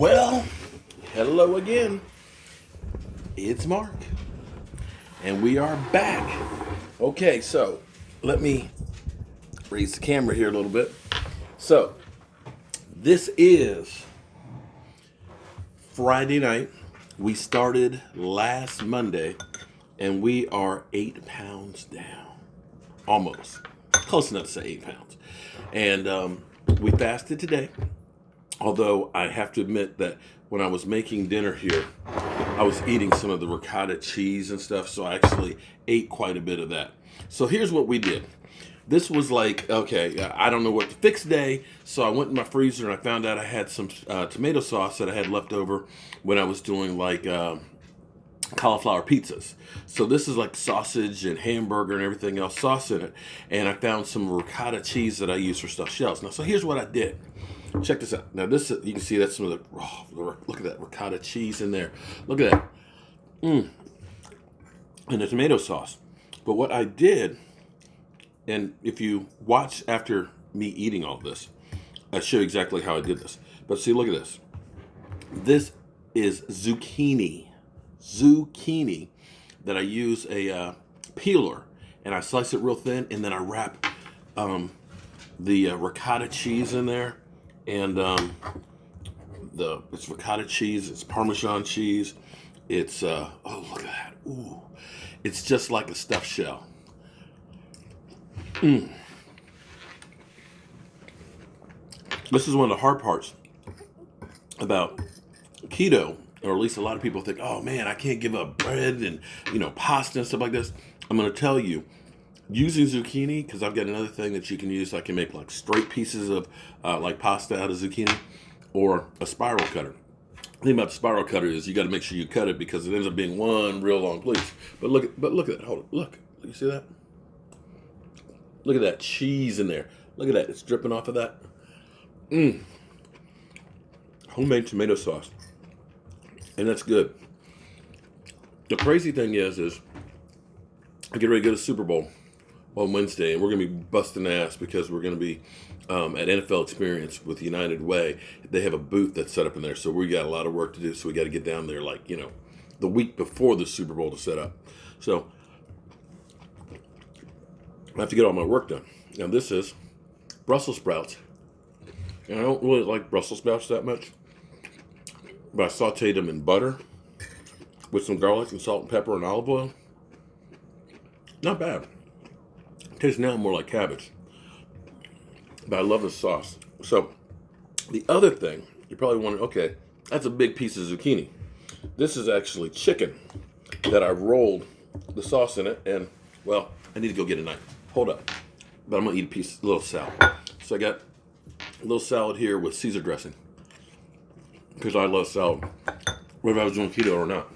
Well, hello again. It's Mark, and we are back. Okay, so let me raise the camera here a little bit. So, this is Friday night. We started last Monday, and we are 8 pounds down. Almost. Close enough to say 8 pounds. And we fasted today. Although I have to admit that when I was making dinner here, I was eating some of the ricotta cheese and stuff, so I actually ate quite a bit of that. So here's what we did. This was like, okay, I don't know what to fix day, so I went in my freezer and I found out I had some tomato sauce that I had left over when I was doing like cauliflower pizzas. So this is like sausage and hamburger and everything else sauce in it. And I found some ricotta cheese that I use for stuffed shells. Now, so here's what I did. Check this out. Now this, you can see that's some of the, look at that ricotta cheese in there. Look at that. And the tomato sauce. But what I did, and if you watch after me eating all this, I show you exactly how I did this. But see, look at this. This is zucchini that I use a peeler, and I slice it real thin, and then I wrap the ricotta cheese in there. And it's ricotta cheese, it's Parmesan cheese, it's oh, look at that. Ooh, it's just like a stuffed shell. This is one of the hard parts about keto, or at least a lot of people think, oh man, I can't give up bread and pasta and stuff like this. I'm going to tell you, using zucchini, because I've got another thing that you can use. I can make like straight pieces of like pasta out of zucchini, or a spiral cutter. The thing about the spiral cutter is you got to make sure you cut it, because it ends up being one real long piece. But look at that. Hold it. Look. You see that? Look at that cheese in there. Look at that. It's dripping off of that. Homemade tomato sauce, and that's good. The crazy thing is I get ready to go to the Super Bowl on Wednesday, and we're going to be busting ass because we're going to be at NFL Experience with United Way. They have a booth that's set up in there, so we got a lot of work to do, so we got to get down there like, the week before the Super Bowl to set up. So I have to get all my work done. Now this is Brussels sprouts, and I don't really like Brussels sprouts that much, but I sauteed them in butter with some garlic and salt and pepper and olive oil. Not bad. Tastes now more like cabbage, but I love the sauce. So the other thing, you probably wonder, okay, that's a big piece of zucchini. This is actually chicken that I rolled the sauce in it, and well, I need to go get a knife. Hold up. But I'm gonna eat a little salad. So I got a little salad here with Caesar dressing, because I love salad, whether I was doing keto or not.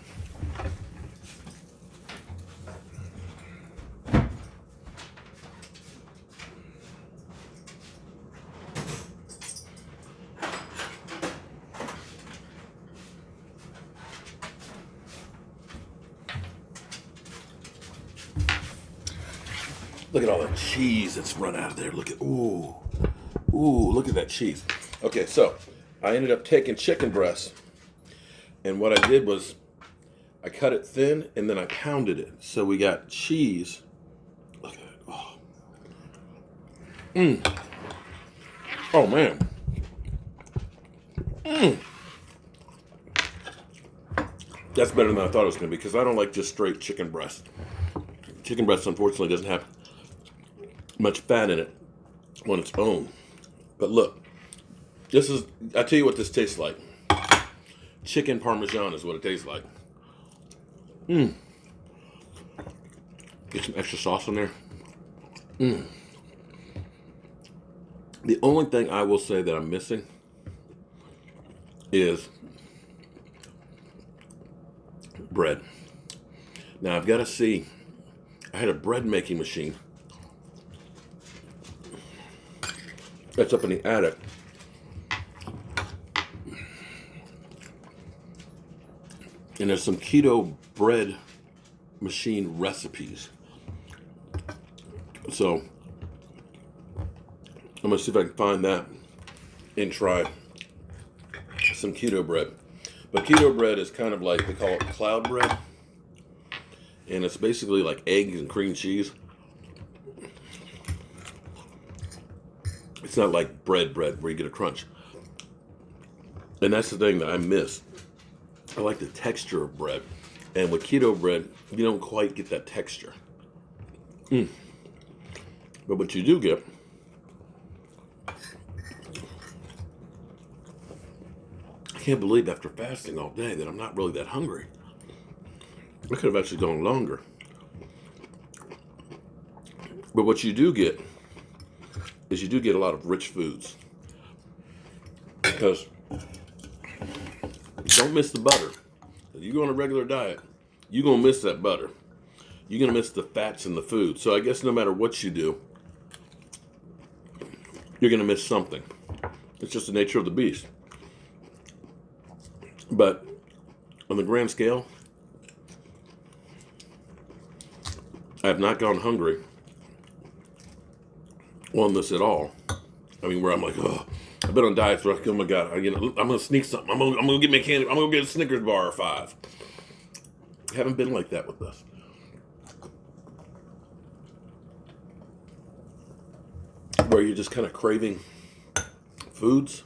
Look at all that cheese that's run out of there. Look at, look at that cheese. Okay, so I ended up taking chicken breast, and what I did was I cut it thin and then I pounded it. So we got cheese. Look at it. Oh man. That's better than I thought it was going to be, because I don't like just straight chicken breast. Chicken breast, unfortunately, doesn't have much fat in it on its own. But look, I tell you what this tastes like. Chicken Parmesan is what it tastes like. Get some extra sauce in there. The only thing I will say that I'm missing is bread. Now I've got to see, I had a bread making machine that's up in the attic. And there's some keto bread machine recipes. So I'm gonna see if I can find that and try some keto bread. But keto bread is kind of like, they call it cloud bread. And it's basically like eggs and cream cheese. It's not like bread where you get a crunch. And that's the thing that I miss. I like the texture of bread. And with keto bread, you don't quite get that texture. But what you do get, I can't believe after fasting all day that I'm not really that hungry. I could have actually gone longer. But what you do get is you do get a lot of rich foods. Because don't miss the butter. If you go on a regular diet, you're going to miss that butter. You're going to miss the fats in the food. So I guess no matter what you do, you're going to miss something. It's just the nature of the beast. But on the grand scale, I have not gone hungry on this at all. I mean, where I'm like, oh, I've been on diet for, oh my God, I'm going to sneak something. I'm going to get me a candy. I'm going to get a Snickers bar or 5. I haven't been like that with this. Where you're just kind of craving foods.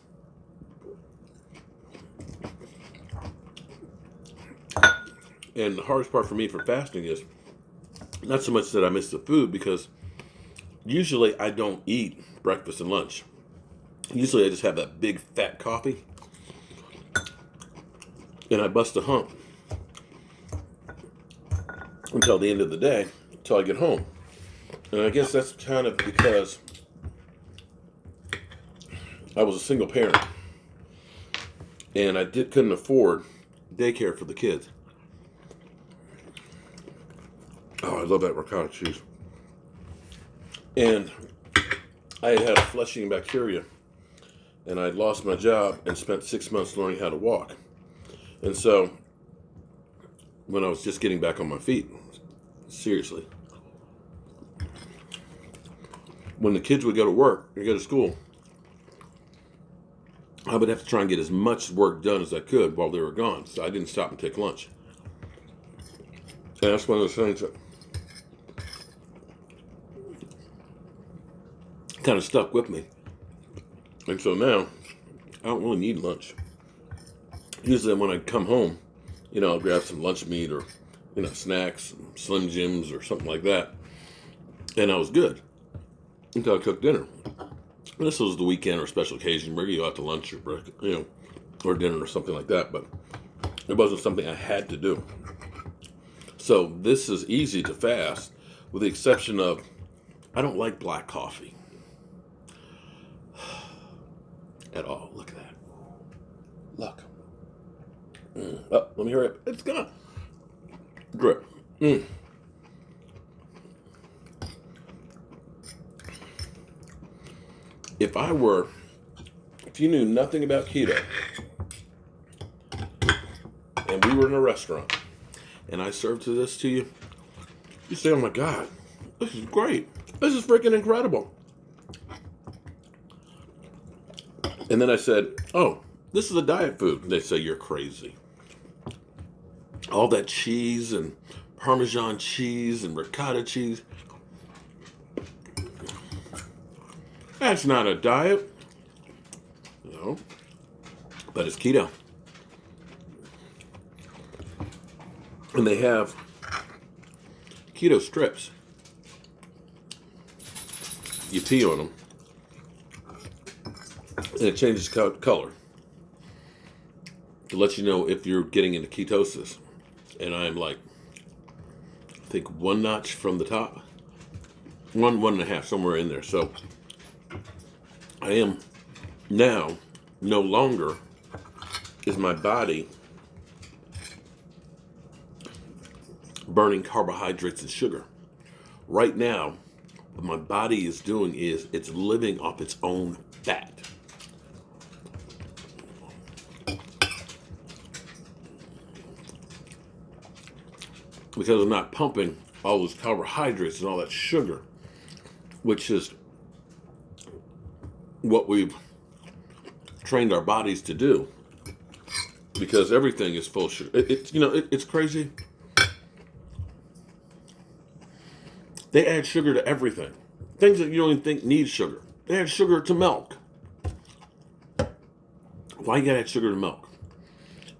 And the hardest part for me for fasting is not so much that I miss the food, because usually I don't eat breakfast and lunch. Usually I just have that big fat coffee and I bust a hump until the end of the day, until I get home. And I guess that's kind of because I was a single parent and I couldn't afford daycare for the kids. Oh, I love that ricotta cheese. And I had a flesh-eating bacteria, and I'd lost my job and spent 6 months learning how to walk. And so, when I was just getting back on my feet, seriously, when the kids would go to work or go to school, I would have to try and get as much work done as I could while they were gone. So I didn't stop and take lunch. And that's one of those things that kind of stuck with me. And so now, I don't really need lunch. Usually when I come home, I'll grab some lunch meat or, snacks, Slim Jims or something like that. And I was good until I cooked dinner. And this was the weekend or special occasion where you go out to lunch or or dinner or something like that. But it wasn't something I had to do. So this is easy to fast, with the exception of I don't like black coffee at all. Look at that. Look. Oh, let me hurry up. It's gone. Drip. If you knew nothing about keto, and we were in a restaurant, and I served this to you, you say, oh my God, this is great. This is freaking incredible. And then I said, oh, this is a diet food. And they say, you're crazy. All that cheese and Parmesan cheese and ricotta cheese. That's not a diet. No. But it's keto. And they have keto strips. You pee on them. And it changes color to let you know if you're getting into ketosis. And I'm like, I think 1 notch from the top. 1.5, somewhere in there. So I am now no longer is my body burning carbohydrates and sugar. Right now, what my body is doing is it's living off its own fat. Because I'm not pumping all those carbohydrates and all that sugar, which is what we've trained our bodies to do. because everything is full of sugar. It's crazy. They add sugar to everything. Things that you don't even think need sugar. They add sugar to milk. Why you gotta add sugar to milk?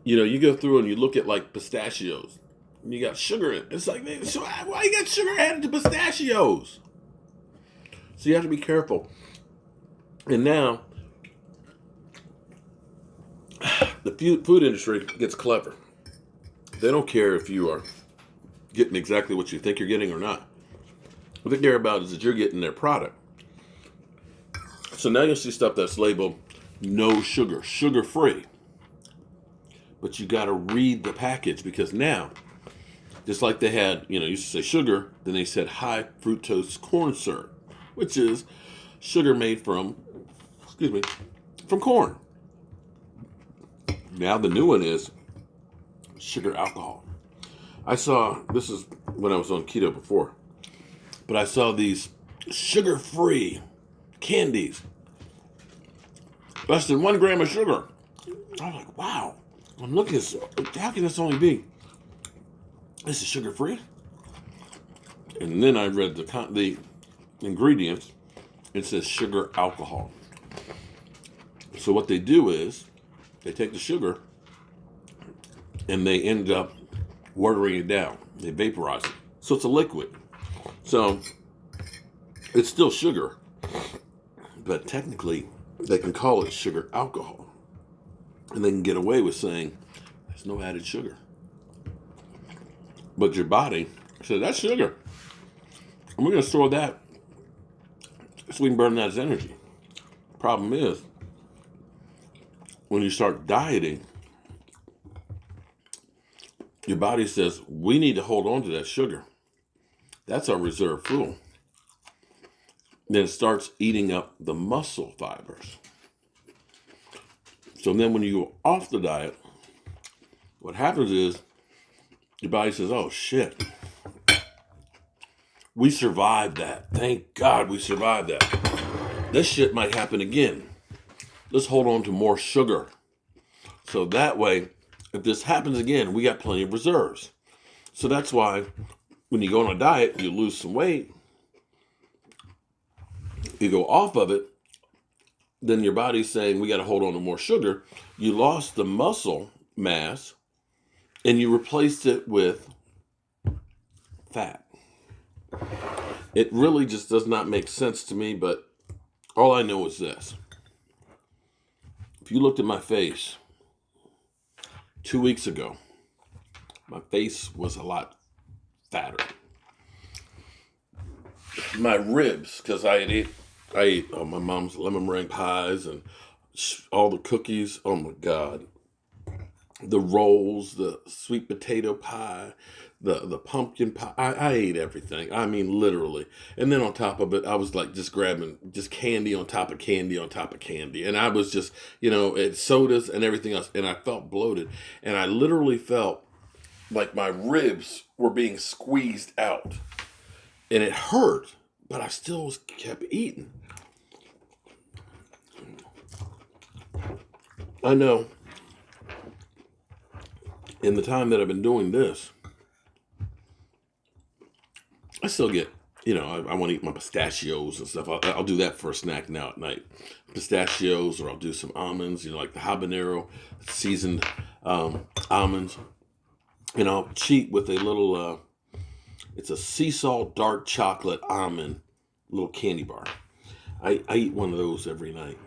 You go through and you look at like pistachios. And you got sugar in it. It's like, so why you got sugar added to pistachios? So you have to be careful. And now, the food industry gets clever. They don't care if you are getting exactly what you think you're getting or not. What they care about is that you're getting their product. So now you'll see stuff that's labeled no sugar, sugar-free. But you got to read the package, because now, just like they had, used to say sugar, then they said high fructose corn syrup, which is sugar made from corn. Now the new one is sugar alcohol. This is when I was on keto before, but I saw these sugar-free candies, less than 1 gram of sugar. I was like, wow. I'm looking at this, how can this only be? This is sugar-free? And then I read the ingredients. It says sugar alcohol. So what they do is they take the sugar and they end up watering it down. They vaporize it. So it's a liquid. So it's still sugar, but technically they can call it sugar alcohol. And they can get away with saying there's no added sugar. But your body says, that's sugar. And we're going to store that so we can burn that as energy. Problem is, when you start dieting, your body says, we need to hold on to that sugar. That's our reserve fuel. Then it starts eating up the muscle fibers. So then when you go off the diet, what happens is your body says, oh shit, we survived that. Thank God we survived that. This shit might happen again. Let's hold on to more sugar. So that way, if this happens again, we got plenty of reserves. So that's why when you go on a diet, you lose some weight, you go off of it, then your body's saying, we got to hold on to more sugar. You lost the muscle mass and you replaced it with fat. It really just does not make sense to me, but all I know is this. If you looked at my face 2 weeks ago, my face was a lot fatter. My ribs, because I ate my mom's lemon meringue pies and all the cookies. Oh my God. The rolls, the sweet potato pie, the pumpkin pie. I ate everything. I mean, literally. And then on top of it, I was like just grabbing just candy on top of candy on top of candy. And I was just, sodas and everything else. And I felt bloated. And I literally felt like my ribs were being squeezed out. And it hurt, but I still kept eating. I know in the time that I've been doing this, I still get, I want to eat my pistachios and stuff. I'll do that for a snack now at night. Pistachios, or I'll do some almonds, like the habanero seasoned almonds. And I'll cheat with a little, it's a sea salt dark chocolate almond little candy bar. I eat one of those every night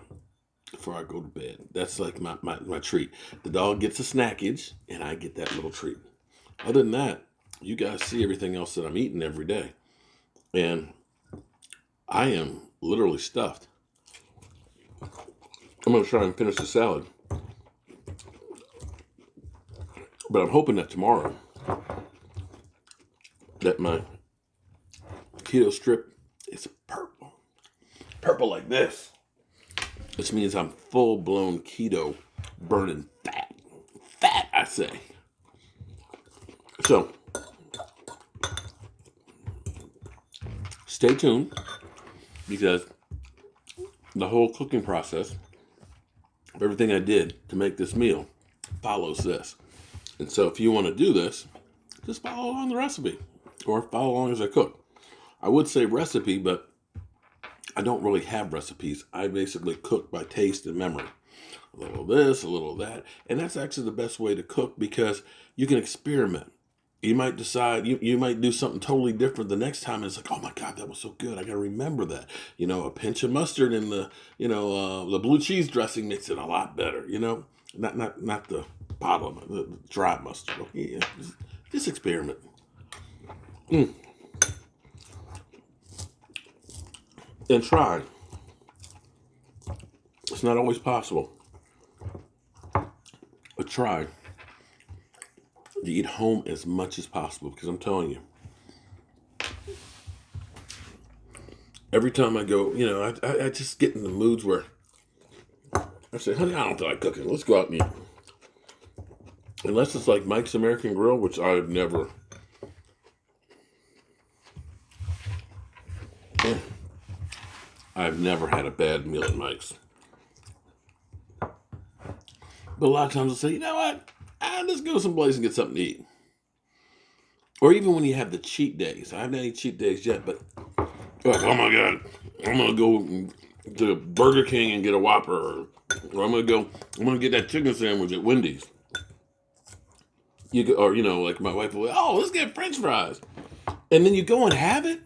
before I go to bed. That's like my treat. The dog gets a snackage, and I get that little treat. Other than that, you guys see everything else that I'm eating every day. And I am literally stuffed. I'm going to try and finish the salad. But I'm hoping that tomorrow, that my keto strip is purple. Purple like this. Which means I'm full-blown keto, burning fat. Fat, I say. So, stay tuned, because the whole cooking process of everything I did to make this meal follows this. And so if you want to do this, just follow along the recipe or follow along as I cook. I would say recipe, but I don't really have recipes. I basically cook by taste and memory. A little of this, a little of that. And that's actually the best way to cook because you can experiment. You might decide, you might do something totally different the next time. And it's like, oh my God, that was so good. I got to remember that. You know, a pinch of mustard and the blue cheese dressing makes it a lot better. You know, not the bottom, the dry mustard. Yeah, just experiment. And try. It's not always possible. But try to eat home as much as possible because I'm telling you, every time I go, you know, I just get in the moods where I say, honey, I don't feel like cooking. Let's go out and eat. Unless it's like Mike's American Grill, which I've never. I've never had a bad meal at Mike's. But a lot of times I'll say, you know what? I'll just go someplace and get something to eat. Or even when you have the cheat days. I haven't had any cheat days yet, but you're like, oh my God, I'm going to go to Burger King and get a Whopper. Or I'm going to get that chicken sandwich at Wendy's. Or, you know, like my wife will, oh, let's get French fries. And then you go and have it.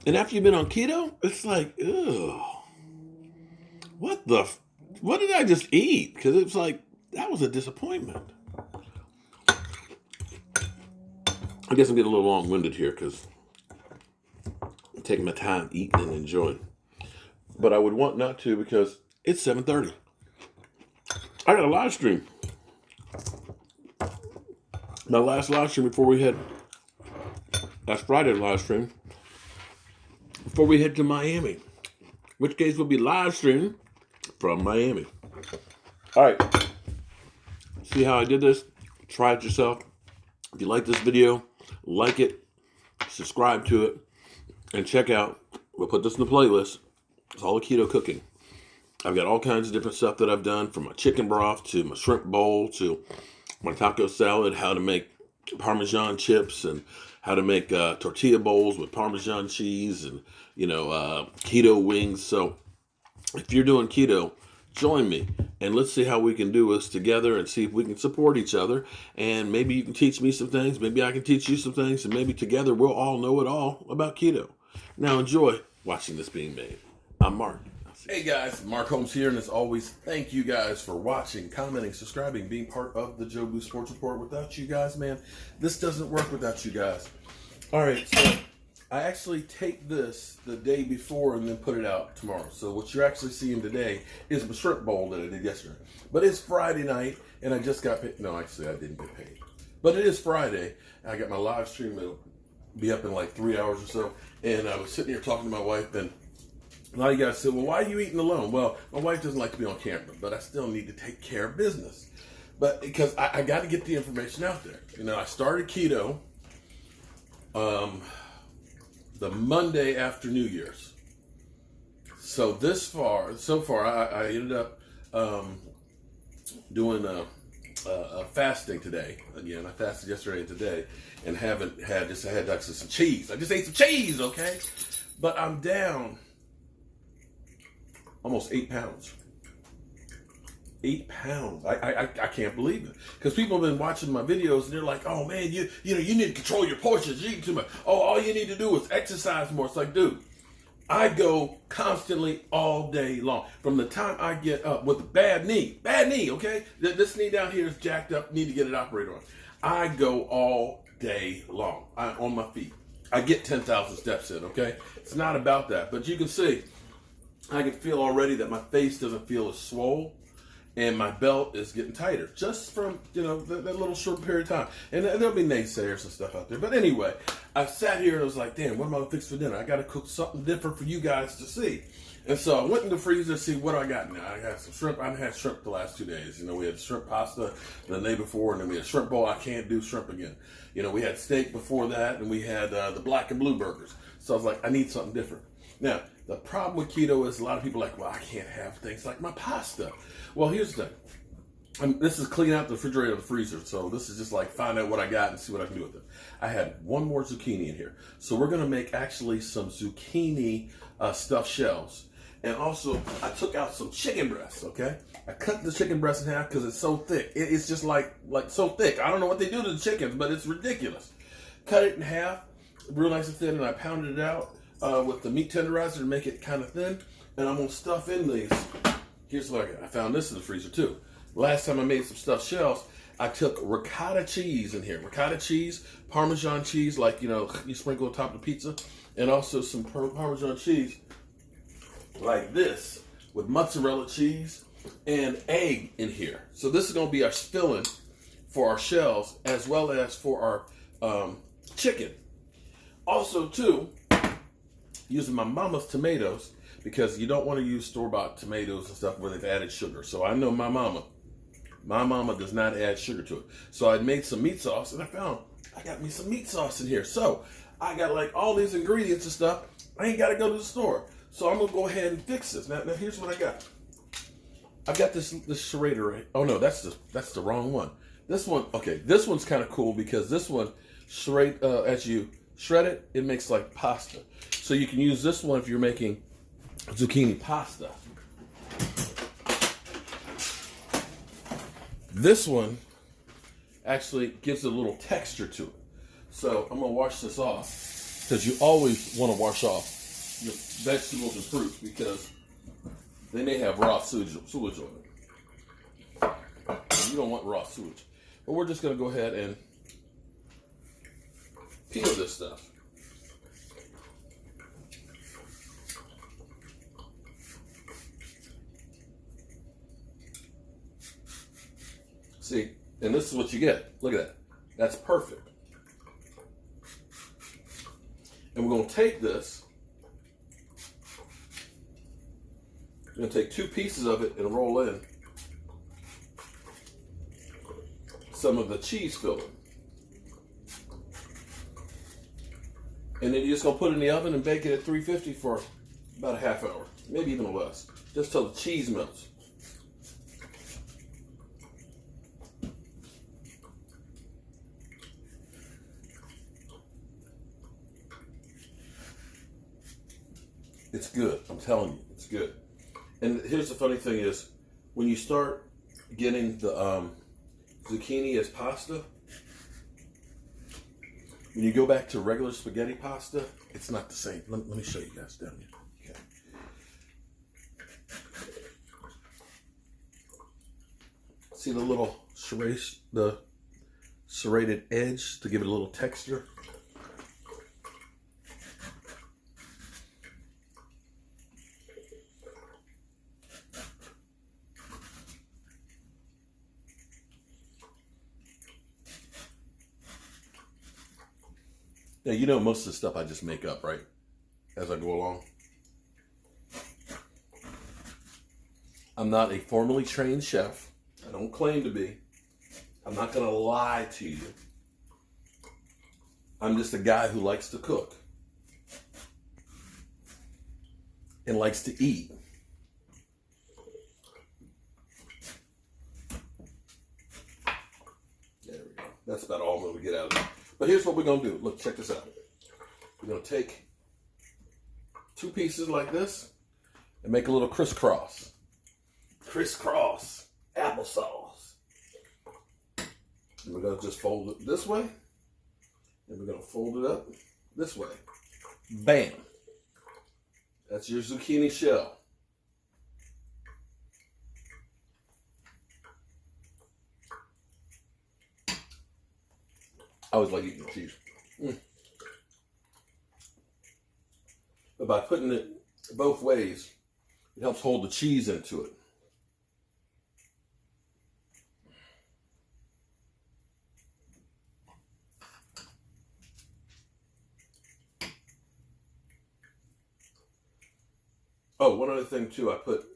And after you've been on keto, it's like, ew. What did I just eat? Because it's like, that was a disappointment. I guess I'm getting a little long-winded here because I'm taking my time eating and enjoying. But I would want not to because it's 7:30. I got a live stream. My last live stream before we head, last Friday live stream, before we head to Miami. Which case we'll be live streaming from Miami. All right. See how I did this? Try it yourself. If you like this video, like it, subscribe to it, and check out, we'll put this in the playlist. It's all the keto cooking. I've got all kinds of different stuff that I've done, from my chicken broth to my shrimp bowl to my taco salad, how to make Parmesan chips and how to make tortilla bowls with Parmesan cheese and, you know, keto wings. So if you're doing keto, join me and let's see how we can do this together and see if we can support each other. And maybe you can teach me some things. Maybe I can teach you some things. And maybe together we'll all know it all about keto. Now enjoy watching this being made. I'm Mark. Hey guys, Mark Holmes here, and as always, thank you guys for watching, commenting, subscribing, being part of the Joe Boo Sports Report. Without you guys, man, this doesn't work without you guys. All right, so I actually take this the day before and then put it out tomorrow. So what you're actually seeing today is my shrimp bowl that I did yesterday. But it's Friday night, and I just got paid. No, actually, I didn't get paid. But it is Friday, and I got my live stream. It'll be up in like 3 hours or so. And I was sitting here talking to my wife, and a lot of you guys said, well, why are you eating alone? Well, my wife doesn't like to be on camera, but I still need to take care of business. But because I got to get the information out there. You know, I started keto the Monday after New Year's. So so far, I ended up doing a fasting today. Again, I fasted yesterday and today, and I had actually some cheese. I just ate some cheese, okay? But I'm down almost 8 pounds. 8 pounds. I can't believe it. Because people have been watching my videos and they're like, oh man, you need to control your portions. You're eating too much. Oh, all you need to do is exercise more. It's like, dude, I go constantly all day long. From the time I get up with a bad knee, okay? This knee down here is jacked up, need to get it operated on. I go all day long. I'm on my feet. I get 10,000 steps in, okay? It's not about that. But you can see, I can feel already that my face doesn't feel as swole, and my belt is getting tighter just from, that little short period of time. And there'll be naysayers and stuff out there. But anyway, I sat here and I was like, damn, what am I going to fix for dinner? I got to cook something different for you guys to see. And so I went in the freezer to see what I got now. I got some shrimp. I haven't had shrimp the last 2 days. We had shrimp pasta the day before, and then we had shrimp bowl. I can't do shrimp again. We had steak before that, and we had the black and blue burgers. So I was like, I need something different. Now, the problem with keto is a lot of people are like, well, I can't have things like my pasta. Well, here's the thing. This is clean out the refrigerator and the freezer, so this is just like find out what I got and see what I can do with it. I had one more zucchini in here, so we're gonna make actually some zucchini stuffed shells. And also, I took out some chicken breasts. Okay, I cut the chicken breast in half because it's so thick. It's just like so thick. I don't know what they do to the chickens, but it's ridiculous. Cut it in half, real nice and thin, and I pounded it out with the meat tenderizer to make it kind of thin. And I'm gonna stuff in these. Here's what I got. I found this in the freezer too. Last time I made some stuffed shells, I took ricotta cheese in here. Ricotta cheese, Parmesan cheese, like, you know, you sprinkle on top of the pizza. And also some Parmesan cheese like this with mozzarella cheese and egg in here. So this is going to be our filling for our shells as well as for our chicken. Also, too, using my mama's tomatoes because you don't want to use store-bought tomatoes and stuff where they've added sugar. So I know my mama does not add sugar to it. So I made some meat sauce and I found I got me some meat sauce in here. So I got like all these ingredients and stuff. I ain't got to go to the store. So I'm going to go ahead and fix this. Now here's what I got. I've got this serrator, right? Oh no, that's the wrong one. This one, okay, this one's kind of cool because this one, as you shred it, it makes like pasta. So you can use this one if you're making zucchini pasta. This one actually gives a little texture to it. So I'm going to wash this off because you always want to wash off your vegetables and fruits because they may have raw sewage on it. You don't want raw sewage. But we're just going to go ahead and peel this stuff. See, and this is what you get. Look at that. That's perfect. And we're going to take this. We're going to take 2 pieces of it and roll in some of the cheese filling. And then you're just going to put it in the oven and bake it at 350 for about a half hour, maybe even less, just till the cheese melts. It's good. I'm telling you, it's good. And here's the funny thing is, when you start getting the zucchini as pasta, when you go back to regular spaghetti pasta, it's not the same. Let me show you guys down here. Okay. See the little serrated edge to give it a little texture? Now, you know most of the stuff I just make up, right? As I go along. I'm not a formally trained chef. I don't claim to be. I'm not going to lie to you. I'm just a guy who likes to cook. And likes to eat. There we go. That's about all I'm going to get out of it. But here's what we're going to do. Look, check this out. We're going to take 2 pieces like this and make a little crisscross. Crisscross applesauce. And we're going to just fold it this way. And we're going to fold it up this way. Bam. That's your zucchini shell. I always like eating cheese. But by putting it both ways, it helps hold the cheese into it. Oh, one other thing too, I put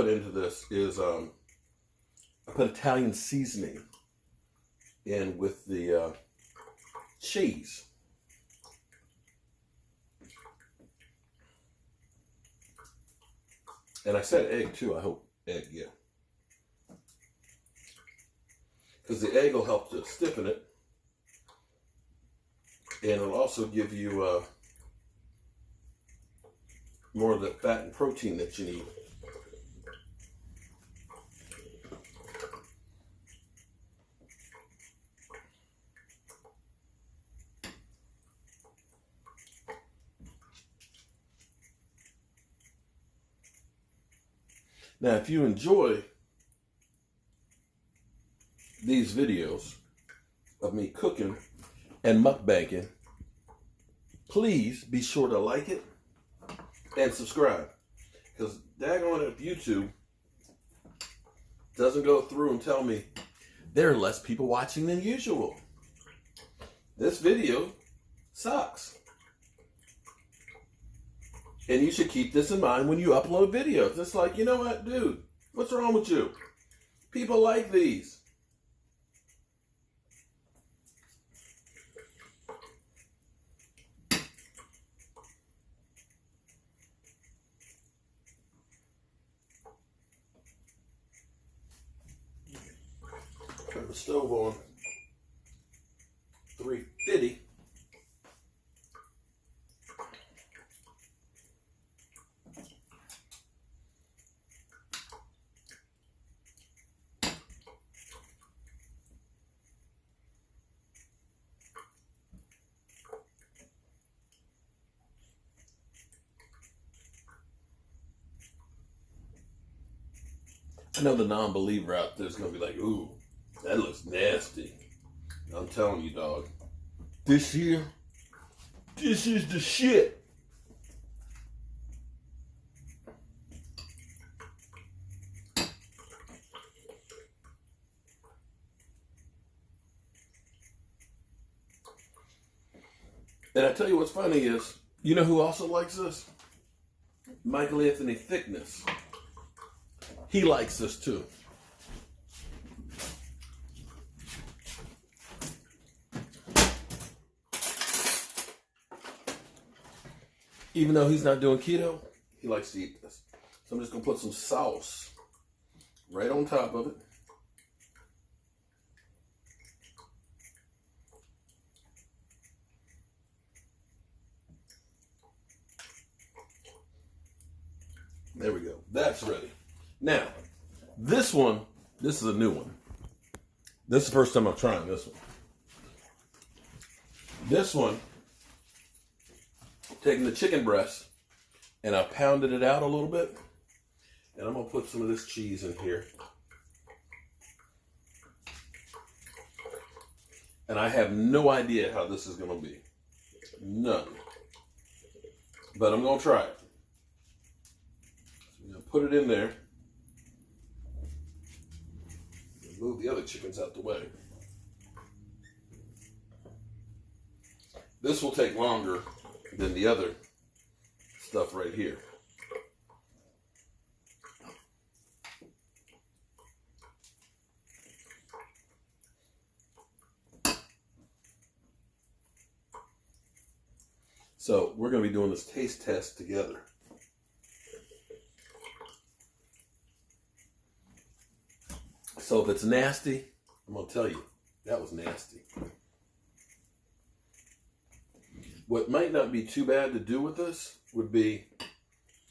into this is I put Italian seasoning in with the cheese. And I said egg too, I hope egg, yeah. because the egg will help to stiffen it, and it'll also give you more of the fat and protein that you need. Now, if you enjoy these videos of me cooking and mukbanging, please be sure to like it and subscribe. Because daggone it, if YouTube doesn't go through and tell me there are less people watching than usual, this video sucks. And you should keep this in mind when you upload videos. It's like, you know what, dude, what's wrong with you? People like these. Turn the stove on 350. I know the non-believer out there is going to be like, ooh, that looks nasty. I'm telling you, dog. This here, this is the shit. And I tell you what's funny is, you know who also likes this? Michael Anthony Thickness. He likes this too. Even though he's not doing keto, he likes to eat this. So I'm just going to put some sauce right on top of it. There we go. That's ready. Now, this one, this is a new one. This is the first time I'm trying this one. This one, taking the chicken breast, and I pounded it out a little bit. And I'm going to put some of this cheese in here. And I have no idea how this is going to be. None. But I'm going to try it. So I'm going to put it in there. Move the other chickens out the way. This will take longer than the other stuff right here. So we're going to be doing this taste test together. So if it's nasty, I'm going to tell you, that was nasty. What might not be too bad to do with this would be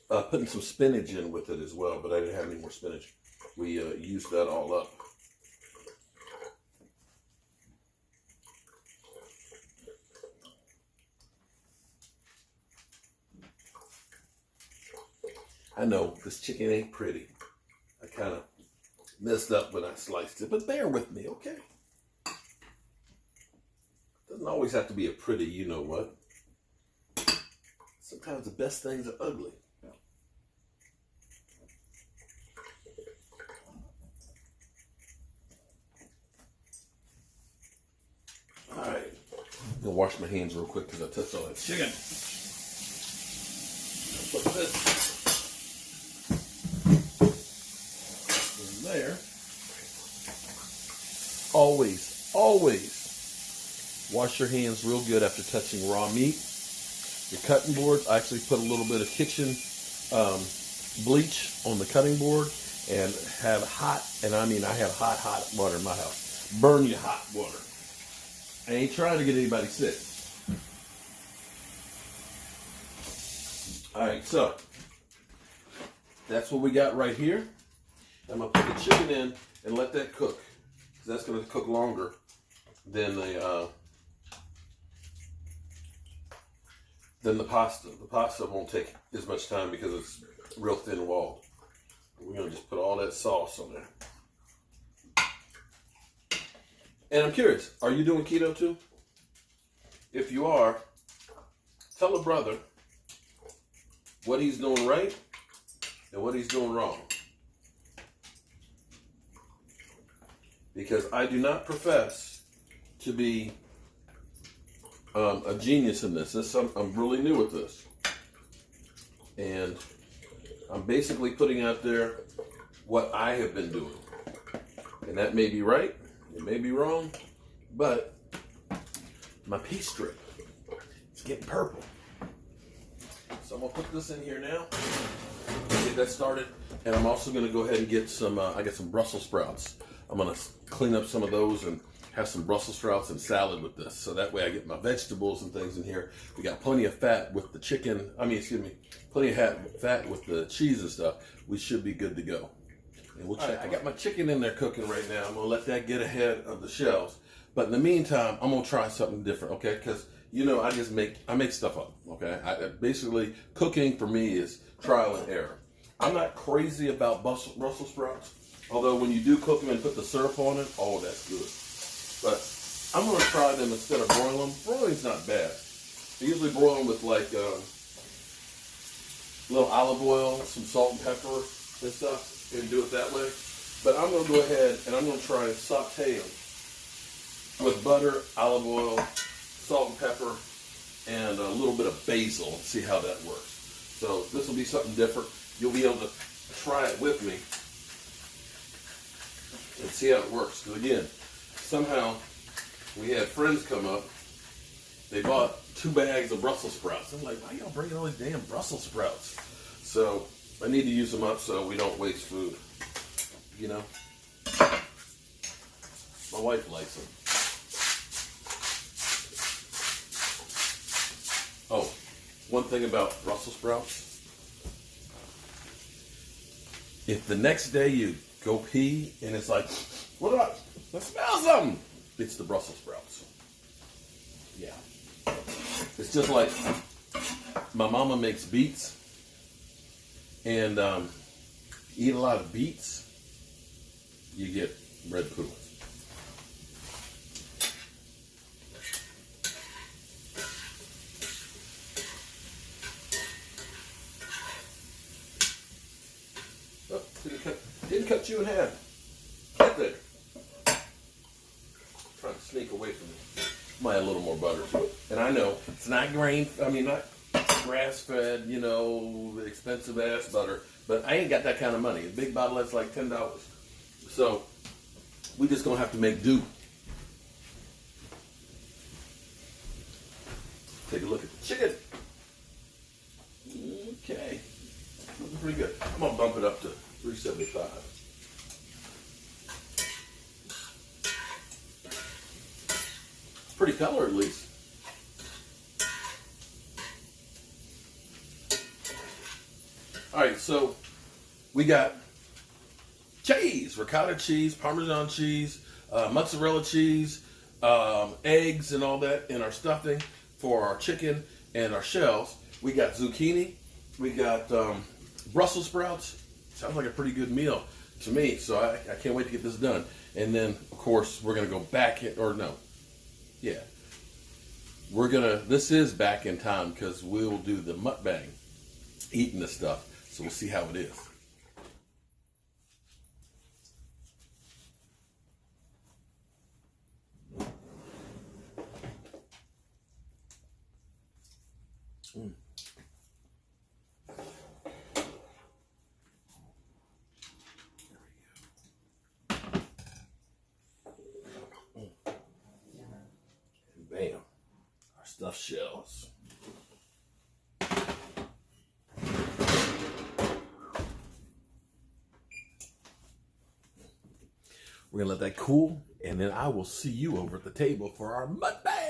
putting some spinach in with it as well, but I didn't have any more spinach. We used that all up. I know this chicken ain't pretty. I kind of messed up when I sliced it, but bear with me, okay? Doesn't always have to be a pretty, you know what? Sometimes the best things are ugly. All right, I'm gonna wash my hands real quick because I touched all that chicken. Put this there. Always wash your hands real good after touching raw meat. Your cutting boards, I actually put a little bit of kitchen bleach on the cutting board and have hot, and I mean I have hot water in my house, burn you hot water. I ain't trying to get anybody sick. All right, so that's what we got right here. I'm gonna put the chicken in and let that cook, because that's gonna cook longer than the pasta. The pasta won't take as much time because it's real thin walled. We're gonna just put all that sauce on there. And I'm curious, are you doing keto too? If you are, tell a brother what he's doing right and what he's doing wrong. Because I do not profess to be a genius in this. I'm really new at this. And I'm basically putting out there what I have been doing. And that may be right, it may be wrong, but my pea strip is getting purple. So I'm gonna put this in here now, get that started. And I'm also gonna go ahead and get some, I got some Brussels sprouts. I'm gonna clean up some of those and have some Brussels sprouts and salad with this. So that way I get my vegetables and things in here. We got plenty of fat with the chicken, plenty of fat with the cheese and stuff. We should be good to go. And we'll check. I got my chicken in there cooking right now. I'm gonna let that get ahead of the shells. But in the meantime, I'm gonna try something different, okay? Because I make stuff up, okay? Basically, cooking for me is trial and error. I'm not crazy about Brussels sprouts, although when you do cook them and put the syrup on it, oh, that's good. But I'm gonna try them instead of broil them. Broiling's not bad. I usually broil them with like a little olive oil, some salt and pepper and stuff, and do it that way. But I'm gonna go ahead and I'm gonna try and saute them with butter, olive oil, salt and pepper, and a little bit of basil and see how that works. So this will be something different. You'll be able to try it with me and see how it works. Because again, somehow we had friends come up. They bought 2 bags of Brussels sprouts. I'm like, why y'all bringing all these damn Brussels sprouts? So I need to use them up so we don't waste food. You know, my wife likes them. Oh, one thing about Brussels sprouts. If the next day you go pee and it's like, what about? I smell something. It's the Brussels sprouts. Yeah. It's just like my mama makes beets, and eat a lot of beets, you get red poo. Oh, didn't cut you in half. Get there. Trying to sneak away from me. Might add a little more butter to it. And I know it's not not grass-fed, expensive ass butter, but I ain't got that kind of money. A big bottle that's like $10. So we just gonna have to make do. Take a look at the chicken. Okay. Looking pretty good. I'm gonna bump it up to 375. Pretty color, at least. All right, so we got cheese, ricotta cheese, Parmesan cheese, mozzarella cheese, eggs and all that in our stuffing for our chicken and our shells. We got zucchini. We got Brussels sprouts. Sounds like a pretty good meal to me, so I can't wait to get this done. And then, of course, we're going to go back Yeah. This is back in time because we'll do the mukbang, eating the stuff. So we'll see how it is. Bam. Our stuffed shells. We're gonna let that cool, and then I will see you over at the table for our mukbang.